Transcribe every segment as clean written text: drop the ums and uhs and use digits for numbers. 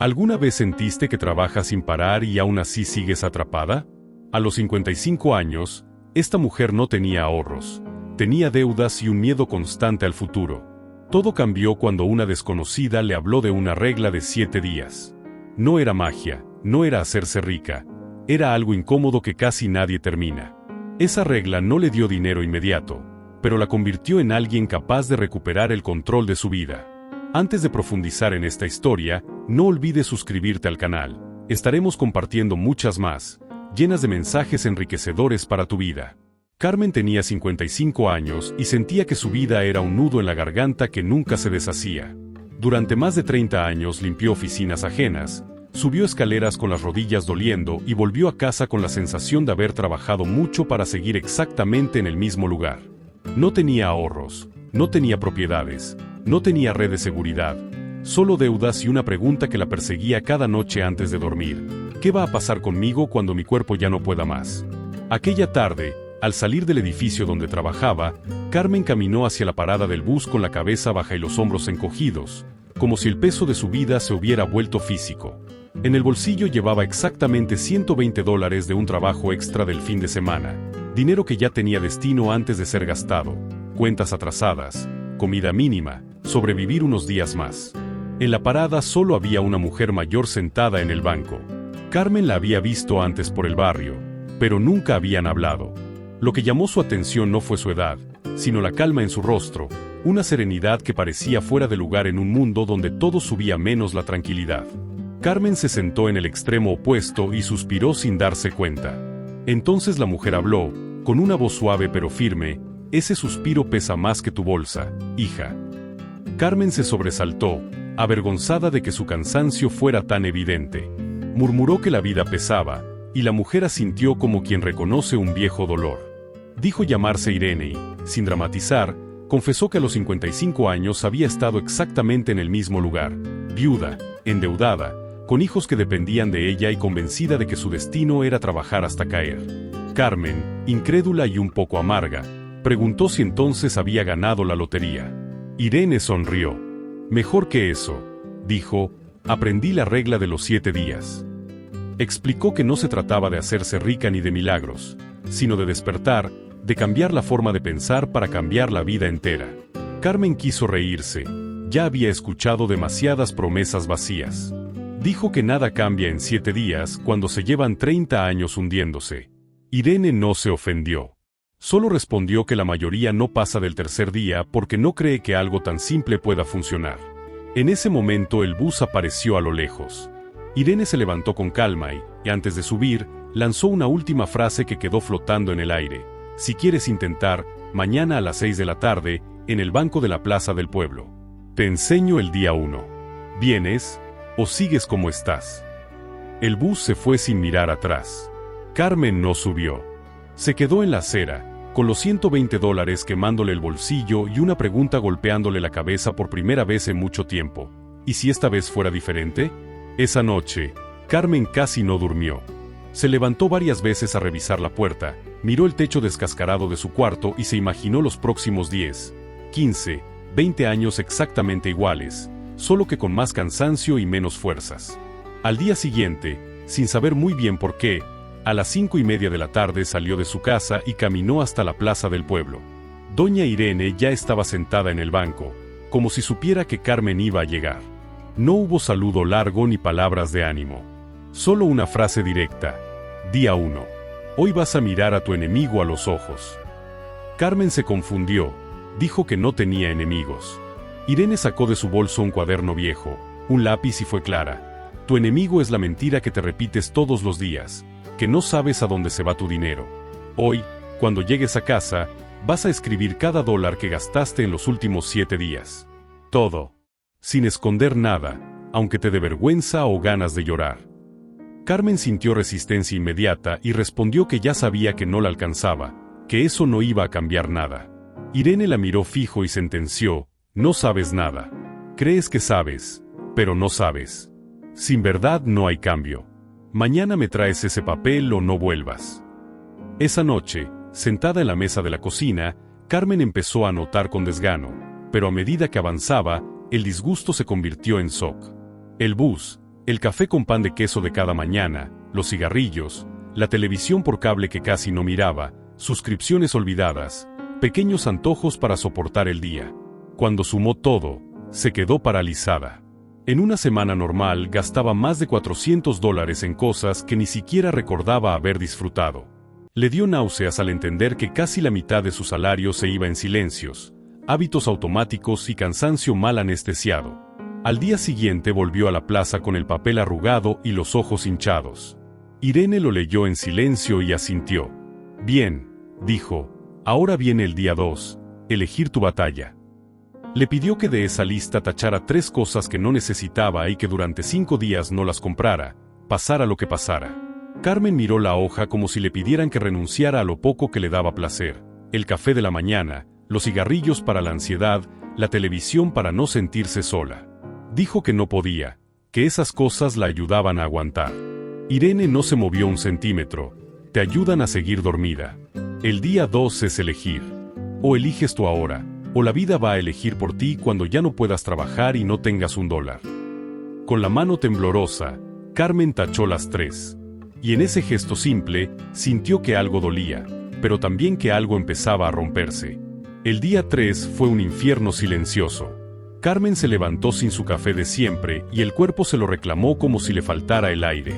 ¿Alguna vez sentiste que trabajas sin parar y aún así sigues atrapada? A los 55 años, esta mujer no tenía ahorros, tenía deudas y un miedo constante al futuro. Todo cambió cuando una desconocida le habló de una regla de 7 días. No era magia, no era hacerse rica, era algo incómodo que casi nadie termina. Esa regla no le dio dinero inmediato, pero la convirtió en alguien capaz de recuperar el control de su vida. Antes de profundizar en esta historia, no olvides suscribirte al canal. Estaremos compartiendo muchas más, llenas de mensajes enriquecedores para tu vida. Carmen tenía 55 años y sentía que su vida era un nudo en la garganta que nunca se deshacía. Durante más de 30 años limpió oficinas ajenas, subió escaleras con las rodillas doliendo y volvió a casa con la sensación de haber trabajado mucho para seguir exactamente en el mismo lugar. No tenía ahorros, no tenía propiedades, no tenía red de seguridad, solo deudas y una pregunta que la perseguía cada noche antes de dormir. ¿Qué va a pasar conmigo cuando mi cuerpo ya no pueda más? Aquella tarde, al salir del edificio donde trabajaba, Carmen caminó hacia la parada del bus con la cabeza baja y los hombros encogidos, como si el peso de su vida se hubiera vuelto físico. En el bolsillo llevaba exactamente $120 de un trabajo extra del fin de semana, dinero que ya tenía destino antes de ser gastado, cuentas atrasadas, comida mínima, sobrevivir unos días más. En la parada solo había una mujer mayor sentada en el banco. Carmen la había visto antes por el barrio, pero nunca habían hablado. Lo que llamó su atención no fue su edad, sino la calma en su rostro, una serenidad que parecía fuera de lugar en un mundo donde todo subía menos la tranquilidad. Carmen se sentó en el extremo opuesto y suspiró sin darse cuenta. Entonces la mujer habló, con una voz suave pero firme: «Ese suspiro pesa más que tu bolsa, hija». Carmen se sobresaltó, avergonzada de que su cansancio fuera tan evidente. Murmuró que la vida pesaba, y la mujer asintió como quien reconoce un viejo dolor. Dijo llamarse Irene y, sin dramatizar, confesó que a los 55 años había estado exactamente en el mismo lugar, viuda, endeudada, con hijos que dependían de ella y convencida de que su destino era trabajar hasta caer. Carmen, incrédula y un poco amarga, preguntó si entonces había ganado la lotería. Irene sonrió. «Mejor que eso», dijo, «aprendí la regla de los 7 días». Explicó que no se trataba de hacerse rica ni de milagros, sino de despertar, de cambiar la forma de pensar para cambiar la vida entera. Carmen quiso reírse, ya había escuchado demasiadas promesas vacías. Dijo que nada cambia en 7 días cuando se llevan 30 años hundiéndose. Irene no se ofendió. Solo respondió que la mayoría no pasa del tercer día porque no cree que algo tan simple pueda funcionar. En ese momento el bus apareció a lo lejos. Irene se levantó con calma y, antes de subir, lanzó una última frase que quedó flotando en el aire. «Si quieres intentar, mañana a las 6 de la tarde, en el banco de la plaza del pueblo. Te enseño el día 1. ¿Vienes o sigues como estás?» El bus se fue sin mirar atrás. Carmen no subió. Se quedó en la acera, con los $120 quemándole el bolsillo y una pregunta golpeándole la cabeza por primera vez en mucho tiempo. ¿Y si esta vez fuera diferente? Esa noche, Carmen casi no durmió. Se levantó varias veces a revisar la puerta, miró el techo descascarado de su cuarto y se imaginó los próximos 10, 15, 20 años exactamente iguales, solo que con más cansancio y menos fuerzas. Al día siguiente, sin saber muy bien por qué, a las 5:30 de la tarde salió de su casa y caminó hasta la plaza del pueblo. Doña Irene ya estaba sentada en el banco, como si supiera que Carmen iba a llegar. No hubo saludo largo ni palabras de ánimo. Solo una frase directa. Día 1. Hoy vas a mirar a tu enemigo a los ojos. Carmen se confundió. Dijo que no tenía enemigos. Irene sacó de su bolso un cuaderno viejo, un lápiz y fue clara. Tu enemigo es la mentira que te repites todos los días, que no sabes a dónde se va tu dinero. Hoy, cuando llegues a casa, vas a escribir cada dólar que gastaste en los últimos 7 días. Todo. Sin esconder nada, aunque te dé vergüenza o ganas de llorar. Carmen sintió resistencia inmediata y respondió que ya sabía que no la alcanzaba, que eso no iba a cambiar nada. Irene la miró fijo y sentenció: no sabes nada. Crees que sabes, pero no sabes. Sin verdad no hay cambio. Mañana me traes ese papel o no vuelvas. Esa noche, sentada en la mesa de la cocina, Carmen empezó a notar con desgano, pero a medida que avanzaba, el disgusto se convirtió en shock. El bus, El café con pan de queso de cada mañana, los cigarrillos, la televisión por cable que casi no miraba, suscripciones olvidadas, pequeños antojos para soportar el día. Cuando sumó todo, se quedó paralizada. En una semana normal gastaba más de $400 en cosas que ni siquiera recordaba haber disfrutado. Le dio náuseas al entender que casi la mitad de su salario se iba en silencios, hábitos automáticos y cansancio mal anestesiado. Al día siguiente volvió a la plaza con el papel arrugado y los ojos hinchados. Irene lo leyó en silencio y asintió. Bien, dijo, ahora viene el día 2, elegir tu batalla. Le pidió que de esa lista tachara 3 cosas que no necesitaba y que durante 5 días no las comprara, pasara lo que pasara. Carmen miró la hoja como si le pidieran que renunciara a lo poco que le daba placer: el café de la mañana, los cigarrillos para la ansiedad, la televisión para no sentirse sola. Dijo que no podía, que esas cosas la ayudaban a aguantar. Irene no se movió un centímetro. Te ayudan a seguir dormida. El día 2 es elegir. O eliges tú ahora, o la vida va a elegir por ti cuando ya no puedas trabajar y no tengas $1. Con la mano temblorosa, Carmen tachó las 3. Y en ese gesto simple, sintió que algo dolía, pero también que algo empezaba a romperse. El día 3 fue un infierno silencioso. Carmen se levantó sin su café de siempre y el cuerpo se lo reclamó como si le faltara el aire.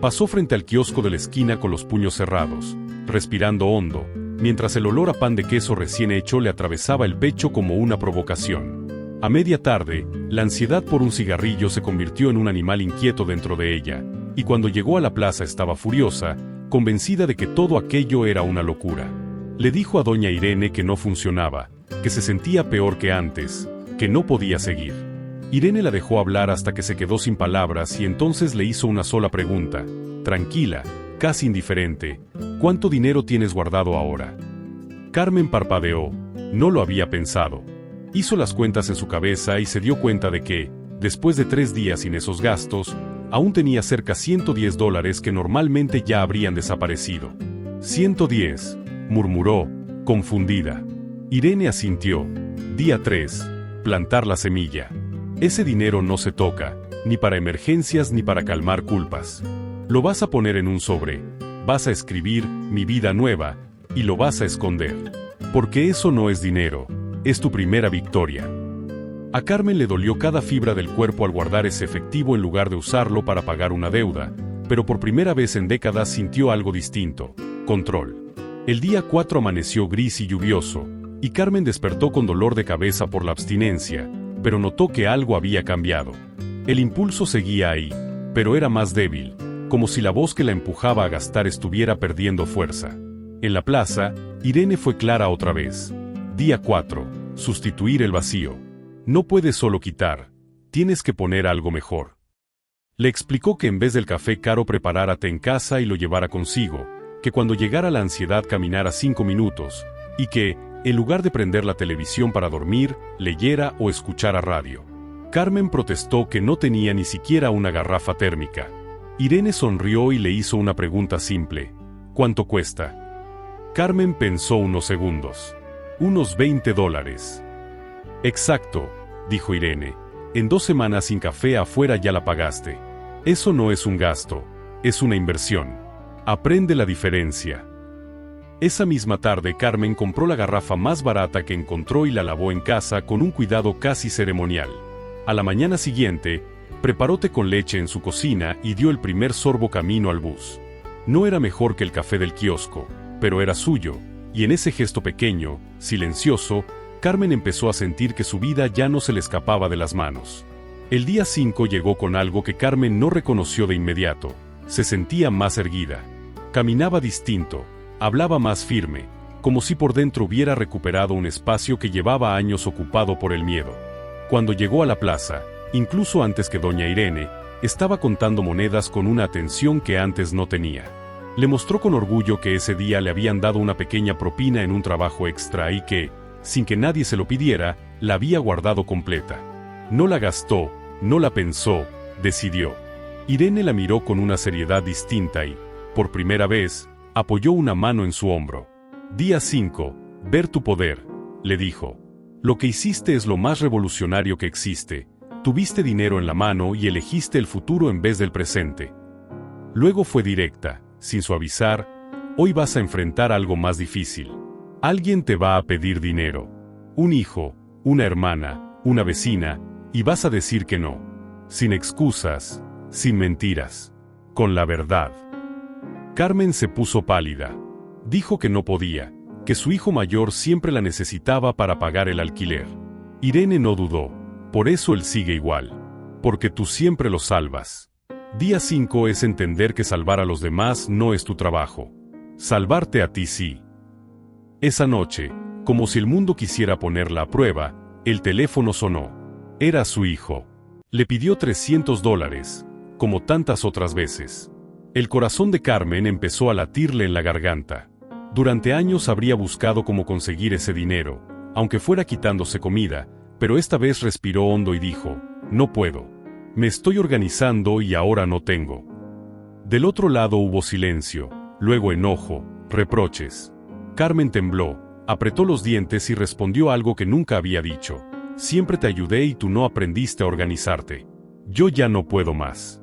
Pasó frente al kiosco de la esquina con los puños cerrados, respirando hondo, mientras el olor a pan de queso recién hecho le atravesaba el pecho como una provocación. A media tarde, la ansiedad por un cigarrillo se convirtió en un animal inquieto dentro de ella, y cuando llegó a la plaza estaba furiosa, convencida de que todo aquello era una locura. Le dijo a doña Irene que no funcionaba, que se sentía peor que antes, que no podía seguir. Irene la dejó hablar hasta que se quedó sin palabras y entonces le hizo una sola pregunta, tranquila, casi indiferente: ¿cuánto dinero tienes guardado ahora? Carmen parpadeó, no lo había pensado. Hizo las cuentas en su cabeza y se dio cuenta de que, después de 3 días sin esos gastos, aún tenía cerca $110 que normalmente ya habrían desaparecido. 110, murmuró, confundida. Irene asintió. Día 3, plantar la semilla. Ese dinero no se toca, ni para emergencias ni para calmar culpas. Lo vas a poner en un sobre, vas a escribir "mi vida nueva", y lo vas a esconder. Porque eso no es dinero, es tu primera victoria. A Carmen le dolió cada fibra del cuerpo al guardar ese efectivo en lugar de usarlo para pagar una deuda, pero por primera vez en décadas sintió algo distinto: control. El día 4 amaneció gris y lluvioso, y Carmen despertó con dolor de cabeza por la abstinencia, pero notó que algo había cambiado. El impulso seguía ahí, pero era más débil, como si la voz que la empujaba a gastar estuviera perdiendo fuerza. En la plaza, Irene fue clara otra vez. Día 4, sustituir el vacío. No puedes solo quitar, tienes que poner algo mejor. Le explicó que en vez del café caro preparara té en casa y lo llevara consigo, que cuando llegara la ansiedad caminara 5 minutos, y que, en lugar de prender la televisión para dormir, leyera o escuchara radio. Carmen protestó que no tenía ni siquiera una garrafa térmica. Irene sonrió y le hizo una pregunta simple: ¿cuánto cuesta? Carmen pensó unos segundos. Unos $20. Exacto, dijo Irene. En 2 semanas sin café afuera ya la pagaste. Eso no es un gasto, es una inversión. Aprende la diferencia. Esa misma tarde Carmen compró la garrafa más barata que encontró y la lavó en casa con un cuidado casi ceremonial. A la mañana siguiente, preparó té con leche en su cocina y dio el primer sorbo camino al bus. No era mejor que el café del kiosco, pero era suyo, y en ese gesto pequeño, silencioso, Carmen empezó a sentir que su vida ya no se le escapaba de las manos. El día 5 llegó con algo que Carmen no reconoció de inmediato. Se sentía más erguida. Caminaba distinto. Hablaba más firme, como si por dentro hubiera recuperado un espacio que llevaba años ocupado por el miedo. Cuando llegó a la plaza, incluso antes que doña Irene, estaba contando monedas con una atención que antes no tenía. Le mostró con orgullo que ese día le habían dado una pequeña propina en un trabajo extra y que, sin que nadie se lo pidiera, la había guardado completa. No la gastó, no la pensó, decidió. Irene la miró con una seriedad distinta y, por primera vez, apoyó una mano en su hombro. Día 5, ver tu poder, le dijo. Lo que hiciste es lo más revolucionario que existe. Tuviste dinero en la mano y elegiste el futuro en vez del presente. Luego fue directa, sin suavizar: hoy vas a enfrentar algo más difícil. Alguien te va a pedir dinero. Un hijo, una hermana, una vecina, y vas a decir que no. Sin excusas, sin mentiras. Con la verdad. Carmen se puso pálida. Dijo que no podía, que su hijo mayor siempre la necesitaba para pagar el alquiler. Irene no dudó. Por eso él sigue igual. Porque tú siempre lo salvas. Día 5 es entender que salvar a los demás no es tu trabajo. Salvarte a ti sí. Esa noche, como si el mundo quisiera ponerla a prueba, el teléfono sonó. Era su hijo. Le pidió $300, como tantas otras veces. El corazón de Carmen empezó a latirle en la garganta. Durante años habría buscado cómo conseguir ese dinero, aunque fuera quitándose comida, pero esta vez respiró hondo y dijo: no puedo. Me estoy organizando y ahora no tengo. Del otro lado hubo silencio, luego enojo, reproches. Carmen tembló, apretó los dientes y respondió algo que nunca había dicho: siempre te ayudé y tú no aprendiste a organizarte. Yo ya no puedo más.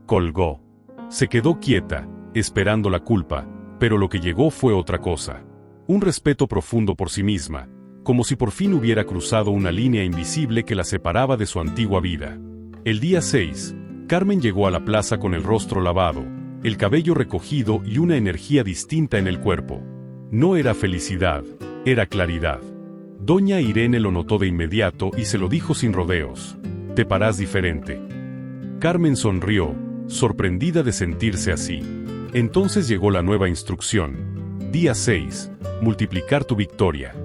Colgó. Se quedó quieta, esperando la culpa, pero lo que llegó fue otra cosa. Un respeto profundo por sí misma, como si por fin hubiera cruzado una línea invisible que la separaba de su antigua vida. El día 6, Carmen llegó a la plaza con el rostro lavado, el cabello recogido y una energía distinta en el cuerpo. No era felicidad, era claridad. Doña Irene lo notó de inmediato y se lo dijo sin rodeos: te parás diferente. Carmen sonrió, sorprendida de sentirse así. Entonces llegó la nueva instrucción. Día 6, multiplicar tu victoria.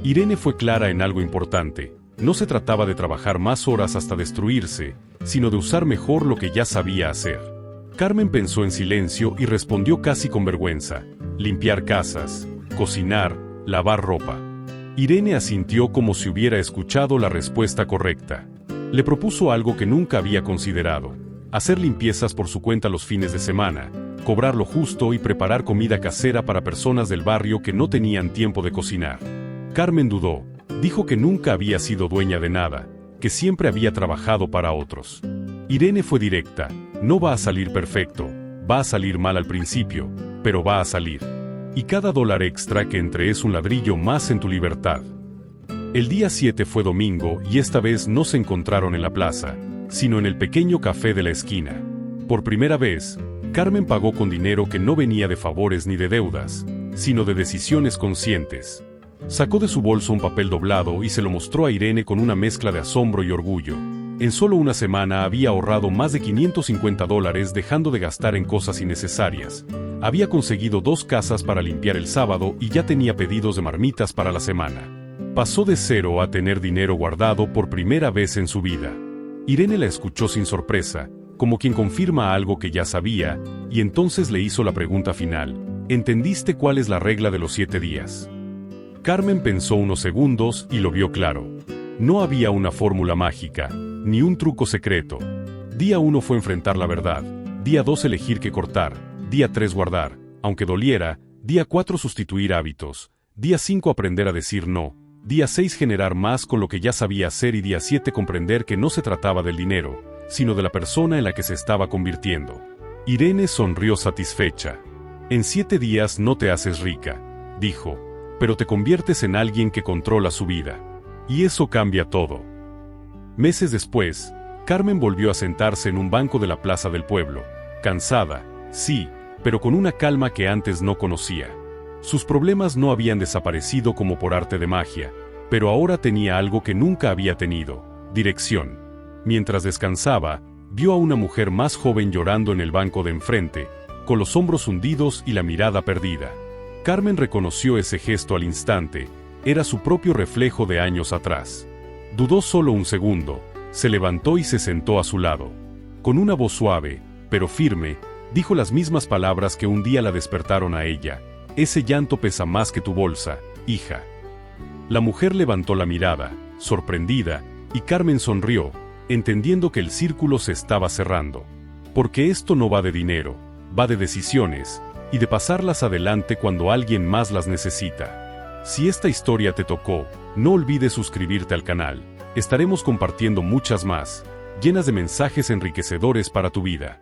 Irene fue clara en algo importante. No se trataba de trabajar más horas hasta destruirse, sino de usar mejor lo que ya sabía hacer. Carmen pensó en silencio y respondió casi con vergüenza: limpiar casas, cocinar, lavar ropa. Irene asintió como si hubiera escuchado la respuesta correcta. Le propuso algo que nunca había considerado: hacer limpiezas por su cuenta los fines de semana, cobrar lo justo y preparar comida casera para personas del barrio que no tenían tiempo de cocinar. Carmen dudó. Dijo que nunca había sido dueña de nada, que siempre había trabajado para otros. Irene fue directa: no va a salir perfecto, va a salir mal al principio, pero va a salir. Y cada dólar extra que entre es un ladrillo más en tu libertad. El día 7 fue domingo y esta vez no se encontraron en la plaza, sino en el pequeño café de la esquina. Por primera vez, Carmen pagó con dinero que no venía de favores ni de deudas, sino de decisiones conscientes. Sacó de su bolso un papel doblado y se lo mostró a Irene con una mezcla de asombro y orgullo. En solo una semana había ahorrado más de $550 dejando de gastar en cosas innecesarias. Había conseguido 2 casas para limpiar el sábado y ya tenía pedidos de marmitas para la semana. Pasó de cero a tener dinero guardado por primera vez en su vida. Irene la escuchó sin sorpresa, como quien confirma algo que ya sabía, y entonces le hizo la pregunta final: ¿entendiste cuál es la regla de los 7 días? Carmen pensó unos segundos y lo vio claro. No había una fórmula mágica, ni un truco secreto. Día 1 fue enfrentar la verdad, día 2 elegir qué cortar, día 3 guardar, aunque doliera, día 4 sustituir hábitos, día 5 aprender a decir no, día 6 generar más con lo que ya sabía hacer y día 7 comprender que no se trataba del dinero, sino de la persona en la que se estaba convirtiendo. Irene sonrió satisfecha. En 7 días no te haces rica, dijo, pero te conviertes en alguien que controla su vida. Y eso cambia todo. Meses después, Carmen volvió a sentarse en un banco de la plaza del pueblo, cansada, sí, pero con una calma que antes no conocía. Sus problemas no habían desaparecido como por arte de magia, pero ahora tenía algo que nunca había tenido: dirección. Mientras descansaba, vio a una mujer más joven llorando en el banco de enfrente, con los hombros hundidos y la mirada perdida. Carmen reconoció ese gesto al instante. Era su propio reflejo de años atrás. Dudó solo un segundo, se levantó y se sentó a su lado. Con una voz suave, pero firme, dijo las mismas palabras que un día la despertaron a ella: ese llanto pesa más que tu bolsa, hija. La mujer levantó la mirada, sorprendida, y Carmen sonrió, entendiendo que el círculo se estaba cerrando. Porque esto no va de dinero, va de decisiones, y de pasarlas adelante cuando alguien más las necesita. Si esta historia te tocó, no olvides suscribirte al canal, Estaremos compartiendo muchas más, llenas de mensajes enriquecedores para tu vida.